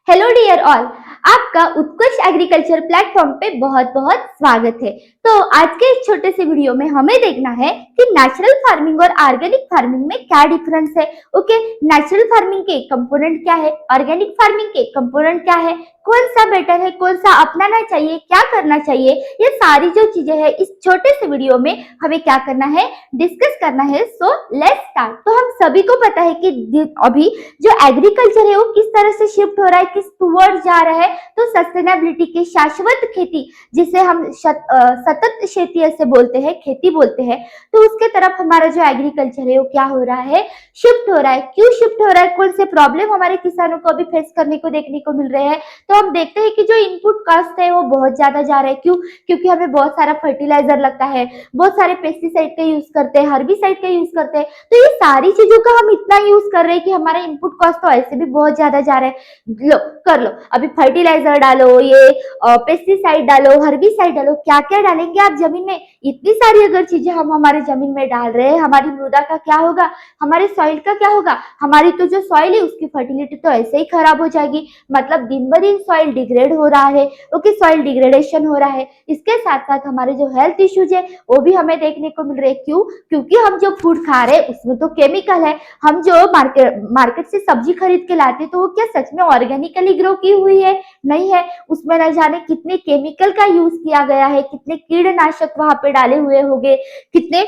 Hello dear all, आपका उत्कृष्ट agriculture platform पे बहुत बहुत स्वागत है। तो आज के इस छोटे से वीडियो में हमें देखना है कि नेचुरल फार्मिंग और ऑर्गेनिक फार्मिंग में क्या डिफरेंस है। ओके, नेचुरल फार्मिंग के कंपोनेंट क्या है, ऑर्गेनिक फार्मिंग के कंपोनेंट क्या है, कौन सा बेटर है, कौन सा अपनाना चाहिए, क्या करना चाहिए, ये सारी जो चीजें हैं इस छोटे से वीडियो में हमें क्या करना है, डिस्कस करना है। So let's start. तो हम सभी को पता है कि अभी जो एग्रीकल्चर है वो किस तरह से शिफ्ट हो रहा है, किस टूवर्ड जा रहा है। तो सस्टेनेबिलिटी की शाश्वत खेती, जिसे हम सतत खेती ऐसे बोलते हैं, खेती बोलते हैं, तो उसके तरफ हमारा जो एग्रीकल्चर है वो क्या हो रहा है, शिफ्ट हो रहा है। क्यों शिफ्ट हो रहा है, कौन से प्रॉब्लम हमारे किसानों को अभी फेस करने को देखने को मिल रहे हैं। तो हम देखते हैं कि जो इनपुट कॉस्ट है वो बहुत ज्यादा जा रहा है। क्यों? क्योंकि हमें बहुत सारा फर्टिलाइजर लगता है, बहुत सारे पेस्टिसाइड का यूज करते हैं, हर्बिसाइड का यूज करते हैं। तो ये सारी चीजों का हम इतना यूज कर रहे हैं कि हमारा इनपुट कॉस्ट तो ऐसे भी बहुत ज्यादा जा रहा है। लो कर लो, अभी फर्टिलाइजर डालो, ये पेस्टिसाइड डालो, हर्बिसाइड डालो, क्या क्या डालेंगे आप जमीन में। इतनी सारी अगर चीजें हम हमारे जमीन में डाल रहे हैं, हमारी मृदा का क्या होगा, हमारे सॉइल का क्या होगा। हमारी तो जो सॉइल है उसकी फर्टिलिटी तो ऐसे ही खराब हो जाएगी। मतलब दिन ब दिन सॉइल डिग्रेड हो रहा है। ओके, सॉइल डिग्रेडेशन हो रहा है। इसके साथ साथ हमारे जो हेल्थ इश्यूज है वो भी हमें देखने को मिल रहे हैं। क्यों? क्योंकि हम जो फूड खा रहे हैं उसमें तो केमिकल है। हम जो मार्केट से सब्जी खरीद के लाते हैं तो वो क्या सच में ऑर्गेनिकली ग्रो की हुई है? नहीं है। उसमें न जाने कितने केमिकल का यूज किया गया है, कितने कीटनाशक वहां पे डाले हुए होंगे, कितने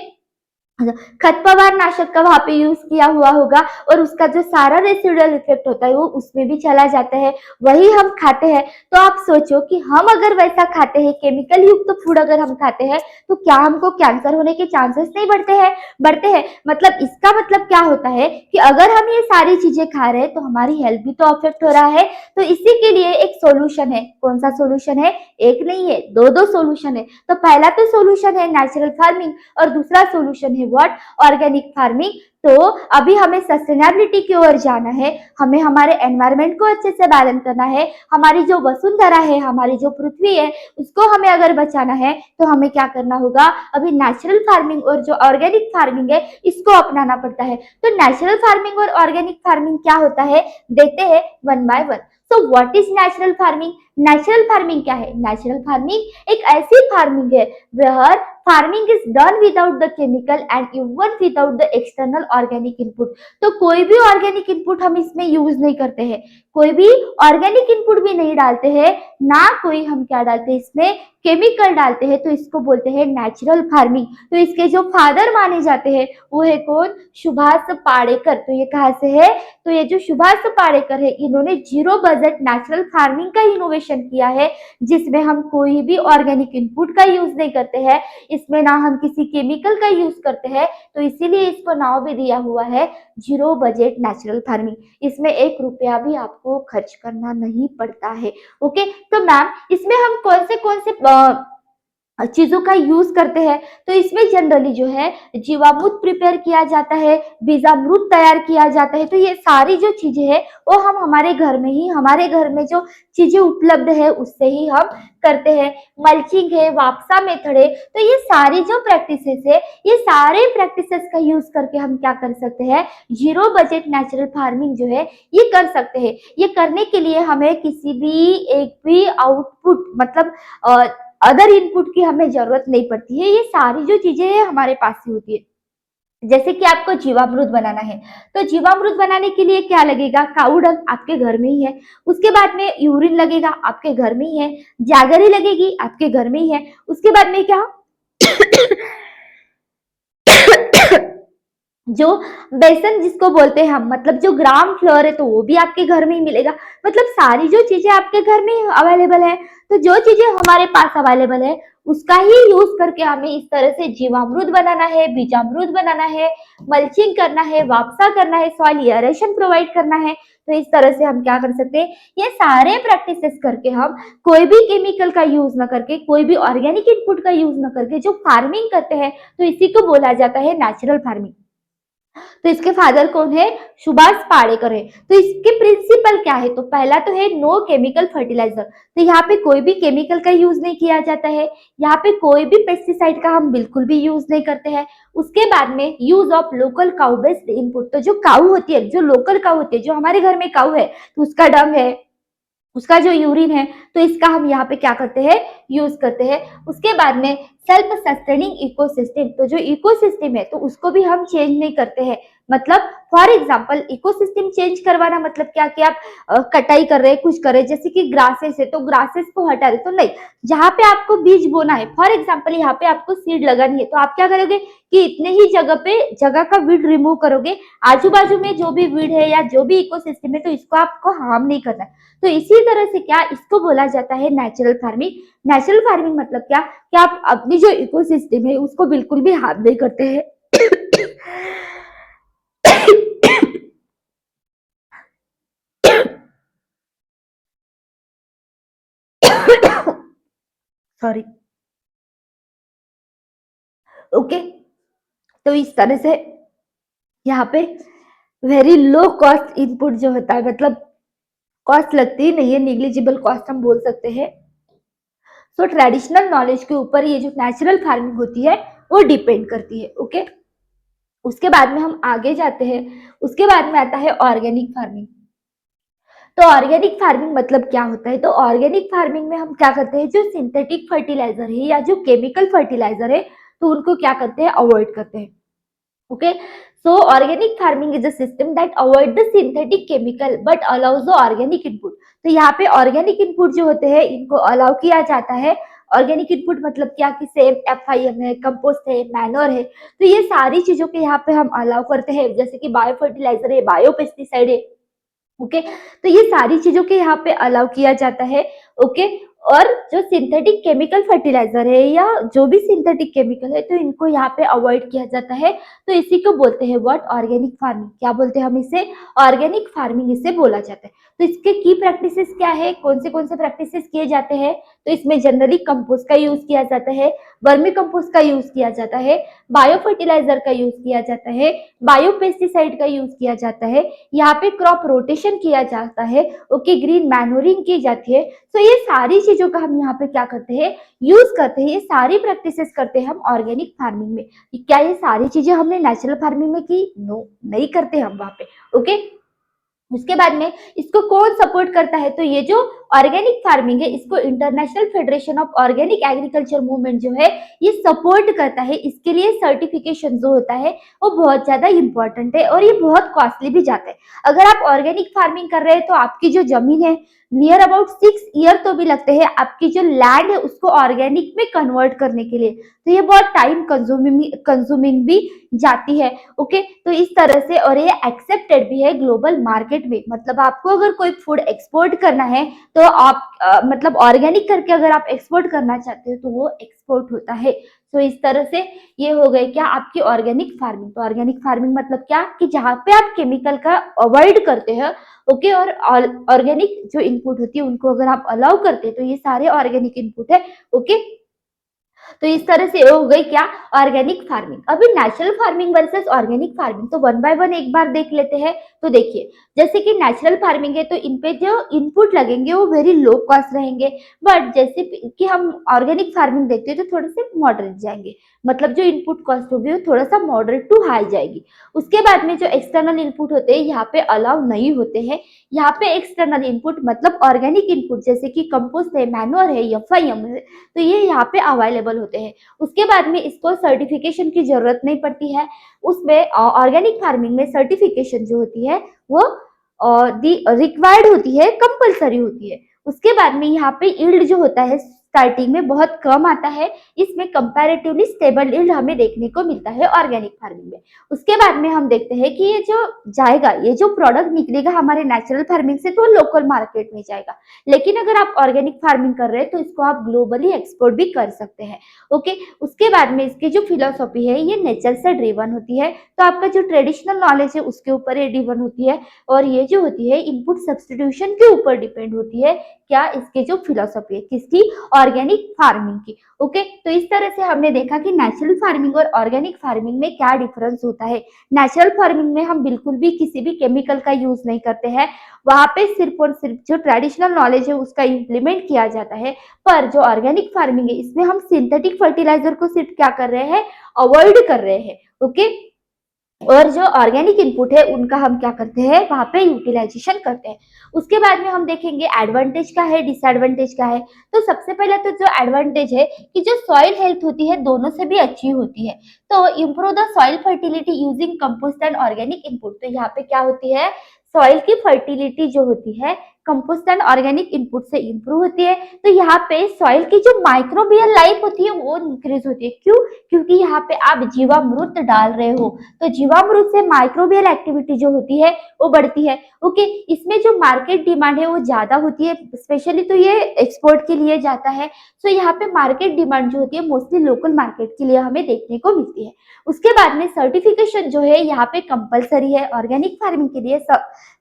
खरपतवार नाशक का वहां पे यूज किया हुआ होगा, और उसका जो सारा रेसिडुअल इफेक्ट होता है वो उसमें भी चला जाता है, वही हम खाते हैं। तो आप सोचो कि हम अगर वैसा खाते हैं, केमिकल युक्त तो फूड अगर हम खाते हैं, तो क्या हमको कैंसर होने के चांसेस नहीं बढ़ते हैं। मतलब इसका मतलब क्या होता है कि अगर हम ये सारी चीजें खा रहे हैं तो हमारी हेल्थ भी तो अफेक्ट हो रहा है। तो इसी के लिए एक सोल्यूशन है। कौन सा सोल्यूशन है? एक नहीं है, दो सोल्यूशन है। तो पहला तो सोल्यूशन है नेचुरल फार्मिंग, और दूसरा सोल्यूशन है व्हाट, ऑर्गेनिक फार्मिंग। तो अभी हमें सस्टेनेबिलिटी की ओर जाना है, हमें हमारे एनवायरमेंट को अच्छे से बैलेंस करना है। हमारी जो वसुंधरा है, हमारी जो पृथ्वी है, उसको हमें अगर बचाना है तो हमें क्या करना होगा, अभी नेचुरल फार्मिंग और जो ऑर्गेनिक फार्मिंग है इसको अपनाना पड़ता है। तो नेचुरल फार्मिंग और ऑर्गेनिक फार्मिंग क्या होता है, देखते हैं one by one. So what is natural farming? Natural farming क्या है? नेचुरल फार्मिंग एक ऐसी फार्मिंग है where farming is done without the chemical and even without the external organic input। तो कोई भी ऑर्गेनिक इनपुट हम इसमें यूज नहीं करते हैं, कोई भी ऑर्गेनिक इनपुट भी नहीं डालते हैं, ना कोई हम क्या डालते हैं इसमें, केमिकल डालते हैं। तो इसको बोलते हैं नेचुरल फार्मिंग। तो इसके जो फादर माने जाते हैं वो है कौन? सुभाष पालेकर। तो ये कहाँ से है? तो ये जो सुभाष पालेकर है, इन्होंने जीरो बजट नेचुरल फार्मिंग का इनोवेशन किया है, जिसमें हम कोई भी ऑर्गेनिक इनपुट का यूज नहीं करते हैं, इसमें ना हम किसी केमिकल का यूज करते हैं। तो इसीलिए इसको नाम भी दिया हुआ है जीरो बजट नेचुरल फार्मिंग। इसमें 1 रुपया भी आपको खर्च करना नहीं पड़ता है। ओके, तो मैम इसमें हम कौन से चीजों का यूज करते हैं? तो इसमें जनरली जो है जीवामृत प्रिपेयर किया जाता है, बीजामृत तैयार किया जाता है। तो ये सारी जो चीजें हैं वो हम हमारे घर में ही, हमारे घर में जो चीजें उपलब्ध है उससे ही हम करते हैं। मल्चिंग है, वापसा मेथड है। तो ये सारी जो प्रैक्टिसेस है, ये सारे प्रैक्टिसेस का यूज करके हम क्या कर सकते हैं, जीरो बजट नेचुरल फार्मिंग जो है ये कर सकते हैं। ये करने के लिए हमें किसी भी एक भी आउटपुट, मतलब अदर इनपुट की हमें जरूरत नहीं पड़ती है। ये सारी जो चीजें हैं हमारे पास ही होती है। जैसे कि आपको जीवामृत बनाना है, तो जीवामृत बनाने के लिए क्या लगेगा, काऊ डंग आपके घर में ही है। उसके बाद में यूरिन लगेगा, आपके घर में ही है। जागरी लगेगी, आपके घर में ही है। उसके बाद में क्या जो बेसन जिसको बोलते हैं हम, मतलब जो ग्राम फ्लोर है, तो वो भी आपके घर में ही मिलेगा। मतलब सारी जो चीजें आपके घर में अवेलेबल है। तो जो चीजें हमारे पास अवेलेबल है उसका ही यूज करके हमें इस तरह से जीवामृत बनाना है, बीजामृत बनाना है, मल्चिंग करना है, वापसा करना है, सॉइल एयरेशन प्रोवाइड करना है। तो इस तरह से हम क्या कर सकते हैं, ये सारे प्रैक्टिसेस करके हम कोई भी केमिकल का यूज न करके, कोई भी ऑर्गेनिक इनपुट का यूज न करके जो फार्मिंग करते हैं, तो इसी को बोला जाता है नेचुरल फार्मिंग। तो इसके फादर कौन है? सुभाष पालेकर है। तो इसके प्रिंसिपल क्या है? तो पहला तो है नो केमिकल फर्टिलाइजर। तो यहाँ पे कोई भी केमिकल का यूज नहीं किया जाता है, यहाँ पे कोई भी पेस्टिसाइड का हम बिल्कुल भी यूज नहीं करते हैं। उसके बाद में use of local cow based input. तो जो काऊ होती है, जो लोकल काऊ होती है, जो हमारे घर में काऊ है, तो उसका डंग है, उसका जो यूरिन है, तो इसका हम यहाँ पे क्या करते हैं, यूज करते हैं। उसके बाद में सेल्फ सस्टेनिंग इकोसिस्टम, तो जो इकोसिस्टम है तो उसको भी हम चेंज नहीं करते हैं। मतलब फॉर एग्जांपल इकोसिस्टम चेंज करवाना मतलब क्या कि आप कटाई कर रहे हैं, कुछ कर रहे हैं, जैसे कि ग्रासेस है तो ग्रासेस को हटा रहे, तो नहीं, जहाँ पे आपको बीज बोना है, फॉर एग्जाम्पल यहाँ पे आपको सीड लगानी है, तो आप क्या करोगे कि इतने ही जगह पे जगह का वीड रिमूव करोगे, आजू बाजू में जो भी वीड है या जो भी इकोसिस्टम है तो इसको आपको हार्म नहीं करना है। तो इसी तरह से क्या इसको बोला जाता है नेचुरल फार्मिंग। नेचुरल फार्मिंग मतलब क्या कि आप अपनी जो इकोसिस्टम है उसको बिल्कुल भी हार्म नहीं करते हैं। सॉरी। ओके, तो इस तरह से यहाँ पे वेरी लो कॉस्ट इनपुट जो होता है, मतलब कॉस्ट लगती ही नहीं है, निग्लिजिबल कॉस्ट हम बोल सकते हैं। सो ट्रेडिशनल नॉलेज के ऊपर ये जो नेचुरल फार्मिंग होती है वो डिपेंड करती है। ओके, उसके बाद में हम आगे जाते हैं। उसके बाद में आता है ऑर्गेनिक फार्मिंग। तो ऑर्गेनिक फार्मिंग मतलब क्या होता है, तो ऑर्गेनिक फार्मिंग में हम क्या करते हैं, जो सिंथेटिक फर्टिलाइजर है या जो केमिकल फर्टिलाइजर है तो उनको क्या करते हैं, अवॉइड करते हैं। Okay, so organic farming is a system that avoid the synthetic chemical but allows the organic input। तो यहाँ पे ऑर्गेनिक इनपुट जो होते हैं इनको अलाउ किया जाता है। ऑर्गेनिक इनपुट मतलब क्या कि सेम FIM है, कंपोस्ट है, मैनोर है, तो ये सारी चीजों के यहाँ पे हम अलाउ करते हैं, जैसे कि बायो फर्टिलाइजर है, बायो पेस्टिसाइड है। ओके, तो ये सारी चीजों के यहाँ पे अलाउ किया जाता है। ओके, और जो सिंथेटिक केमिकल फर्टिलाइजर है या जो भी सिंथेटिक केमिकल है तो इनको यहाँ पे अवॉइड किया जाता है। तो इसी को बोलते हैं व्हाट, ऑर्गेनिक फार्मिंग। क्या बोलते हैं हम इसे, ऑर्गेनिक फार्मिंग इसे बोला जाता है। तो इसके की प्रैक्टिसेस क्या है, कौन से प्रैक्टिसेस किए जाते हैं, तो इसमें जनरली कंपोस्ट का यूज किया जाता है, वर्मी कंपोस्ट का यूज किया जाता है, बायो फर्टिलाइजर का यूज किया जाता है, बायो पेस्टिसाइड का यूज किया जाता है, यहाँ पे क्रॉप रोटेशन किया जाता है। ओके, ग्रीन मैनोरिंग की जाती है। तो ये सारी चीजों का हम यहाँ पे क्या करते हैं, यूज करते हैं, ये सारी प्रैक्टिसेस करते हैं हम ऑर्गेनिक फार्मिंग में। क्या ये सारी चीजें हमने नेचुरल फार्मिंग में की, नो, नहीं करते हम वहां पे। ओके, उसके बाद में इसको कौन सपोर्ट करता है, तो ये जो ऑर्गेनिक फार्मिंग है इसको international federation of organic agriculture movement जो है ये सपोर्ट करता है। इसके लिए सर्टिफिकेशन जो होता है वो बहुत ज्यादा इंपॉर्टेंट है और ये बहुत कॉस्टली भी जाता है। अगर आप ऑर्गेनिक फार्मिंग कर रहे हैं तो आपकी जो जमीन है नियर अबाउट 6 ईयर तो भी लगते हैं आपकी जो लैंड है उसको ऑर्गेनिक में कन्वर्ट करने के लिए, तो ये बहुत टाइम कंज्यूमिंग भी जाती है। ओके, तो इस तरह से, और ये एक्सेप्टेड भी है ग्लोबल मार्केट में। मतलब आपको अगर कोई फूड एक्सपोर्ट करना है तो आप मतलब ऑर्गेनिक करके अगर आप एक्सपोर्ट करना चाहते हो तो वो एक्सपोर्ट होता है। तो इस तरह से ये हो गई क्या आपकी ऑर्गेनिक फार्मिंग। तो ऑर्गेनिक फार्मिंग मतलब क्या कि जहाँ पे आप केमिकल का अवॉइड करते हैं। ओके, और ऑर्गेनिक जो इनपुट होती है उनको अगर आप अलाउ करते हैं तो ये सारे ऑर्गेनिक इनपुट है। ओके, तो इस तरह से हो गई क्या, ऑर्गेनिक फार्मिंग। अभी natural farming versus organic farming तो वन बाय वन एक बार देख लेते हैं। तो देखिए, जैसे कि नेचुरल फार्मिंग है तो इन पे जो इनपुट लगेंगे वो वेरी लो कॉस्ट रहेंगे, बट जैसे कि हम ऑर्गेनिक फार्मिंग देखते हैं तो थोड़े से मॉडरेट जाएंगे, मतलब जो इनपुट कॉस्ट होगी वो थोड़ा सा मॉडरेट टू हाई जाएगी। उसके बाद में जो एक्सटर्नल इनपुट होते हैं यहाँ पे अलाउ नहीं होते हैं। यहाँ पे एक्सटर्नल इनपुट मतलब ऑर्गेनिक इनपुट जैसे कि कंपोस्ट है, मैन्योर है, FIM है, तो ये यहाँ पे अवेलेबल होते हैं। उसके बाद में इसको सर्टिफिकेशन की जरूरत नहीं पड़ती है। उसमें ऑर्गेनिक फार्मिंग में सर्टिफिकेशन जो होती है वो रिक्वायर्ड होती है, कंपलसरी होती है। उसके बाद में यहाँ पे यील्ड जो होता है स्टार्टिंग में बहुत कम आता है, इसमें कंपैरेटिवली स्टेबल यील्ड हमें देखने को मिलता है ऑर्गेनिक फार्मिंग में। उसके बाद में हम देखते हैं कि ये जो जाएगा, ये जो प्रोडक्ट निकलेगा हमारे नेचुरल फार्मिंग से तो लोकल मार्केट में जाएगा, लेकिन अगर आप ऑर्गेनिक फार्मिंग कर रहे हैं तो इसको आप ग्लोबली एक्सपोर्ट भी कर सकते हैं। ओके, उसके बाद में इसकी जो फिलोसॉफी है ये नेचर से ड्रिवन होती है, तो आपका जो ट्रेडिशनल नॉलेज है उसके ऊपर ये ड्रिवन होती है, और ये जो होती है इनपुट सब्स्टिट्यूशन के ऊपर डिपेंड होती है। क्या, इसकी जो फिलोसॉफी है किसकी, ऑर्गेनिक फार्मिंग की। ओके, तो इस तरह से हमने देखा कि नेचुरल फार्मिंग और ऑर्गेनिक फार्मिंग में क्या डिफरेंस होता है। नेचुरल फार्मिंग में हम बिल्कुल भी किसी भी केमिकल का यूज नहीं करते हैं, वहां पे सिर्फ और सिर्फ जो ट्रेडिशनल नॉलेज है उसका इम्प्लीमेंट किया जाता है। पर जो ऑर्गेनिक फार्मिंग है इसमें हम सिंथेटिक फर्टिलाइजर को सिर्फ क्या कर रहे हैं, अवॉइड कर रहे हैं। ओके, और जो ऑर्गेनिक इनपुट है उनका हम क्या करते हैं, वहां पे यूटिलाइजेशन करते हैं। उसके बाद में हम देखेंगे एडवांटेज क्या है, डिसएडवांटेज क्या है। तो सबसे पहले तो जो एडवांटेज है कि जो सॉइल हेल्थ होती है दोनों से भी अच्छी होती है। तो improve the soil fertility using compost and organic input. तो यहाँ पे क्या होती है, सॉइल की फर्टिलिटी जो होती है कंपोस्ट एंड ऑर्गेनिक इनपुट से इंप्रूव होती है। तो यहाँ पे सॉइल की जो माइक्रोबियल लाइफ होती है वो इंक्रीज होती है। क्यों? क्योंकि यहाँ पे आप जीवामृत डाल रहे हो, तो जीवामृत से माइक्रोबियल एक्टिविटी जो होती है वो बढ़ती है। ओके, इसमें जो मार्केट डिमांड है वो ज्यादा होती है, स्पेशली तो ये एक्सपोर्ट के लिए जाता है। तो यहाँ पे मार्केट डिमांड जो होती है मोस्टली लोकल मार्केट के लिए हमें देखने को मिलती है। उसके बाद में सर्टिफिकेशन जो है यहाँ पे कंपलसरी है, ऑर्गेनिक फार्मिंग के लिए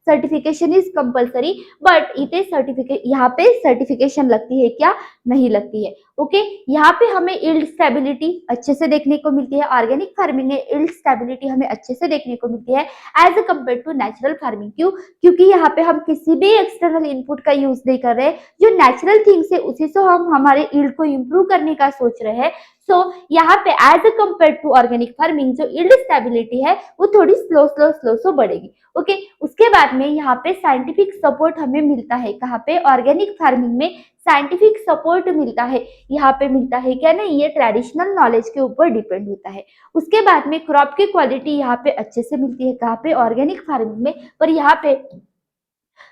सर्टिफिकेशन इज कंपलसरी, बट इतने सर्टिफिकेट यहाँ पे सर्टिफिकेशन लगती है क्या? नहीं लगती है। ओके, यहाँ पे हमें इल्ड स्टेबिलिटी अच्छे से देखने को मिलती है। ऑर्गेनिक फार्मिंग में इल्ड स्टेबिलिटी हमें अच्छे से देखने को मिलती है as compare to natural farming. क्यों? क्योंकि यहाँ पे हम किसी भी एक्सटर्नल इनपुट का यूज नहीं कर रहे, जो नेचुरल थिंग्स है उसी से हम हमारे इल्ड को इम्प्रूव करने का सोच रहे हैं। सो यहाँ पे as compare to organic farming जो इल्ड स्टेबिलिटी है वो थोड़ी स्लो स्लो स्लो स्लो बढ़ेगी। ओके, उसके बाद में यहाँ पे साइंटिफिक सपोर्ट हमें मिलता है। कहाँ पे? ऑर्गेनिक फार्मिंग में साइंटिफिक सपोर्ट मिलता है। यहाँ पे मिलता है क्या? नहीं, ये ट्रेडिशनल नॉलेज के ऊपर डिपेंड होता है। उसके बाद में क्रॉप की क्वालिटी यहाँ पे अच्छे से मिलती है। कहाँ पे? ऑर्गेनिक फार्मिंग में। और यहाँ पे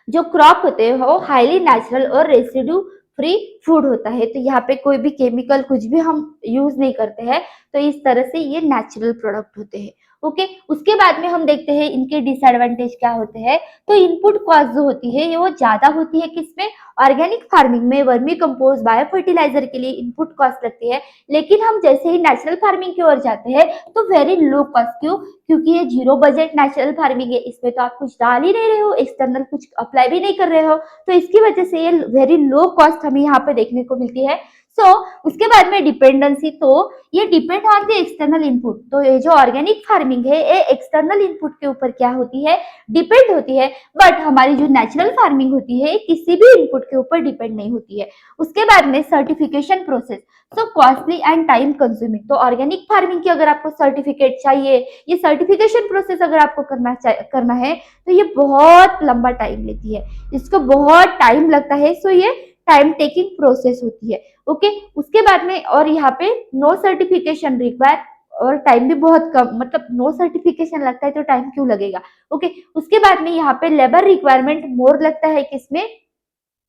जो क्रॉप होते हैं वो हाईली नेचुरल और रेसिड्यू फ्री फूड होता है। तो यहाँ पे कोई भी केमिकल कुछ भी हम यूज नहीं करते हैं, तो इस तरह से ये नेचुरल प्रोडक्ट होते हैं। ओके, उसके बाद में हम देखते हैं इनके डिसएडवांटेज क्या होते हैं। तो इनपुट कॉस्ट जो होती है ये वो ज्यादा होती है किसमें? ऑर्गेनिक फार्मिंग में। वर्मी कंपोस्ट, बायो फर्टिलाइजर के लिए इनपुट कॉस्ट लगती है। लेकिन हम जैसे ही नेचुरल फार्मिंग की ओर जाते हैं तो वेरी लो कॉस्ट। क्यों? क्योंकि ये जीरो बजट नेचुरल फार्मिंग है, इसमें तो आप कुछ डाल ही नहीं रहे हो, एक्सटर्नल कुछ अप्लाई भी नहीं कर रहे हो, तो इसकी वजह से ये वेरी लो कॉस्ट हमें यहाँ पे देखने को मिलती है। उसके बाद में डिपेंडेंसी, तो ये depend on the external input. तो ये जो ऑर्गेनिक फार्मिंग है ये एक्सटर्नल इनपुट के ऊपर क्या होती है? डिपेंड होती है। बट हमारी जो नेचुरल फार्मिंग होती है किसी भी इनपुट के ऊपर डिपेंड नहीं होती है। उसके बाद में certification process, so costly and time consuming. तो ऑर्गेनिक फार्मिंग की अगर आपको सर्टिफिकेट चाहिए, ये सर्टिफिकेशन प्रोसेस अगर आपको करना है तो ये बहुत लंबा टाइम लेती है, इसको बहुत टाइम लगता है। सो ये टाइम टेकिंग प्रोसेस होती है। ओके, उसके बाद में और यहाँ पे नो सर्टिफिकेशन रिक्वायर, और टाइम भी बहुत कम, मतलब नो सर्टिफिकेशन लगता है तो टाइम क्यों लगेगा। ओके, उसके बाद में यहाँ पे लेबर रिक्वायरमेंट मोर लगता है किसमें?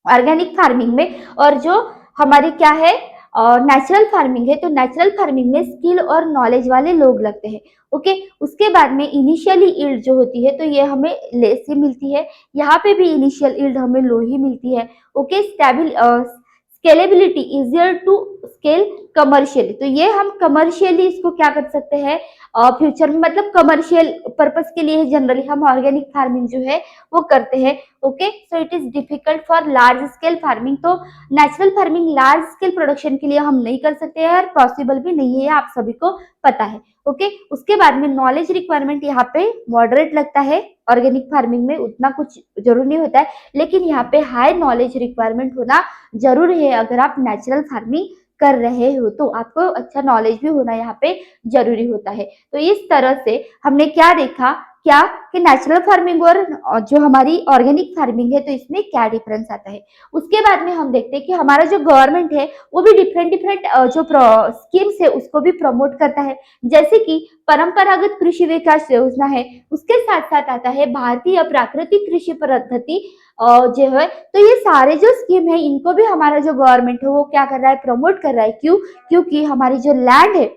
ऑर्गेनिक फार्मिंग में। और जो हमारी क्या है नेचुरल फार्मिंग है, तो नेचुरल फार्मिंग में स्किल और नॉलेज वाले लोग लगते हैं। ओके, उसके बाद में इनिशियली ईल्ड जो होती है तो ये हमें लेस ही मिलती है। यहाँ पे भी इनिशियल ईल्ड हमें लो ही मिलती है। Okay, scalability, easier to scale commercially. तो ये हम कमर्शियली इसको क्या कर सकते हैं फ्यूचर में, मतलब कमर्शियल पर्पस के लिए जनरली हम ऑर्गेनिक फार्मिंग जो है वो करते हैं। Okay, so it is difficult for large scale farming. तो natural farming large scale production के लिए हम नहीं कर सकते हैं और पॉसिबल भी नहीं है, आप सभी को पता है। ओके, उसके बाद में नॉलेज रिक्वायरमेंट यहाँ पे मॉडरेट लगता है। ऑर्गेनिक फार्मिंग में उतना कुछ जरूर नहीं होता है, लेकिन यहाँ पे हाई नॉलेज रिक्वायरमेंट होना जरूर है। अगर आप नेचुरल फार्मिंग कर रहे हो तो आपको अच्छा नॉलेज भी होना यहाँ पे जरूरी होता है। तो इस तरह से हमने क्या देखा, क्या कि नेचुरल फार्मिंग और जो हमारी ऑर्गेनिक फार्मिंग है तो इसमें क्या डिफरेंस आता है। उसके बाद में हम देखते हैं कि हमारा जो गवर्नमेंट है वो भी डिफरेंट डिफरेंट जो स्कीम्स है उसको भी प्रमोट करता है। जैसे कि परंपरागत कृषि विकास योजना है, उसके साथ साथ आता है भारतीय प्राकृतिक कृषि पद्धति जो है। तो ये सारे जो स्कीम है इनको भी हमारा जो गवर्नमेंट है वो क्या कर रहा है? प्रमोट कर रहा है। क्यों? क्योंकि हमारी जो लैंड है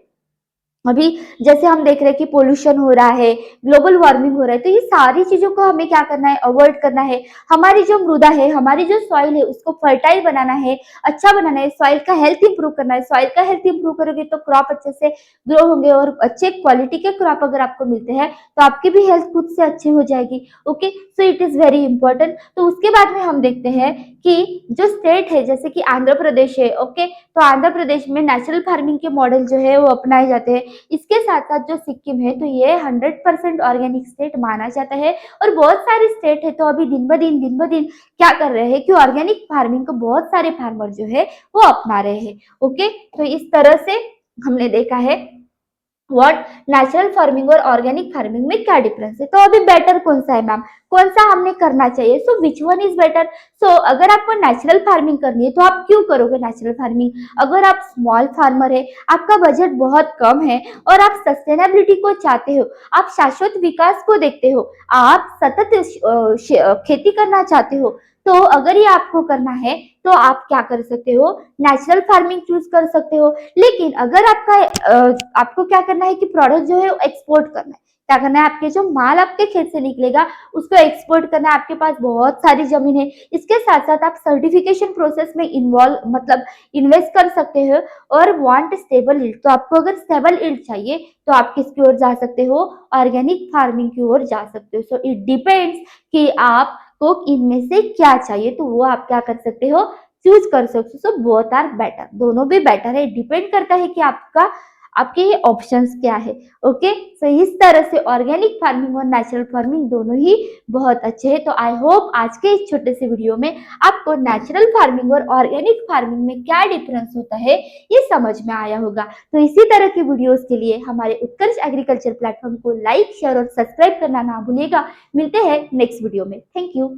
अभी जैसे हम देख रहे हैं कि पोल्यूशन हो रहा है, ग्लोबल वार्मिंग हो रहा है, तो ये सारी चीजों को हमें क्या करना है? अवॉइड करना है। हमारी जो मृदा है, हमारी जो सॉइल है उसको फर्टाइल बनाना है, अच्छा बनाना है, सॉइल का हेल्थ इंप्रूव करना है। सॉइल का हेल्थ इंप्रूव करोगे तो क्रॉप अच्छे से ग्रो होंगे, और अच्छे क्वालिटी के क्रॉप अगर आपको मिलते हैं तो आपकी भी हेल्थ खुद से अच्छी हो जाएगी। Okay, so it is very important. तो उसके बाद में हम देखते हैं कि जो स्टेट है जैसे कि आंध्र प्रदेश है। ओके, तो आंध्र प्रदेश में नेचुरल फार्मिंग के मॉडल जो है वो अपनाए जाते हैं। इसके साथ साथ जो सिक्किम है तो ये 100% ऑर्गेनिक स्टेट माना जाता है। और बहुत सारे स्टेट है तो अभी दिन ब दिन क्या कर रहे हैं कि ऑर्गेनिक फार्मिंग को बहुत सारे फार्मर जो है वो अपना रहे हैं। ओके, तो इस तरह से हमने देखा है व्हाट नेचुरल फार्मिंग और ऑर्गेनिक फार्मिंग में क्या डिफरेंस है। तो अभी बेटर कौन सा है मैम, कौन सा हमने करना चाहिए, सो विच वन इज बेटर। सो अगर आपको नेचुरल फार्मिंग करनी है तो आप क्यों करोगे नेचुरल फार्मिंग। अगर आप स्मॉल फार्मर है, आपका बजट बहुत कम है और आप सस्टेनेबिलिटी को चाहते हो, आप शाश्वत विकास को देखते हो, आप सतत खेती करना चाहते हो, तो अगर ये आपको करना है तो आप क्या कर सकते हो, नेचुरल फार्मिंग चूज कर सकते हो। लेकिन अगर आपको क्या करना है कि प्रोडक्ट जो है एक्सपोर्ट करना है, क्या करना है, आपके जो माल आपके खेत से निकलेगा उसको एक्सपोर्ट करना है, आपके पास बहुत सारी जमीन है, इसके साथ साथ आप सर्टिफिकेशन प्रोसेस में इन्वॉल्व मतलब इन्वेस्ट कर सकते हो और वांट स्टेबल यील्ड। तो आपको अगर स्टेबल यील्ड चाहिए तो आप किसकी ओर जा सकते हो, ऑर्गेनिक फार्मिंग की ओर जा सकते हो। सो इट डिपेंड्स कि आपको इनमें से क्या चाहिए, तो वो आप क्या कर सकते हो, चूज कर सकते हो। सो बोथ आर बेटर, दोनों भी बेटर है, डिपेंड करता है कि आपके ये ऑप्शंस क्या है। ओके, सो इस तरह से ऑर्गेनिक फार्मिंग और नेचुरल फार्मिंग दोनों ही बहुत अच्छे हैं। तो आई होप आज के इस छोटे से वीडियो में आपको नेचुरल फार्मिंग और ऑर्गेनिक फार्मिंग में क्या डिफरेंस होता है ये समझ में आया होगा। तो इसी तरह की वीडियोस के लिए हमारे उत्कर्ष एग्रीकल्चर प्लेटफॉर्म को लाइक, शेयर और सब्सक्राइब करना ना भूलिएगा। मिलते हैं नेक्स्ट वीडियो में। Thank you.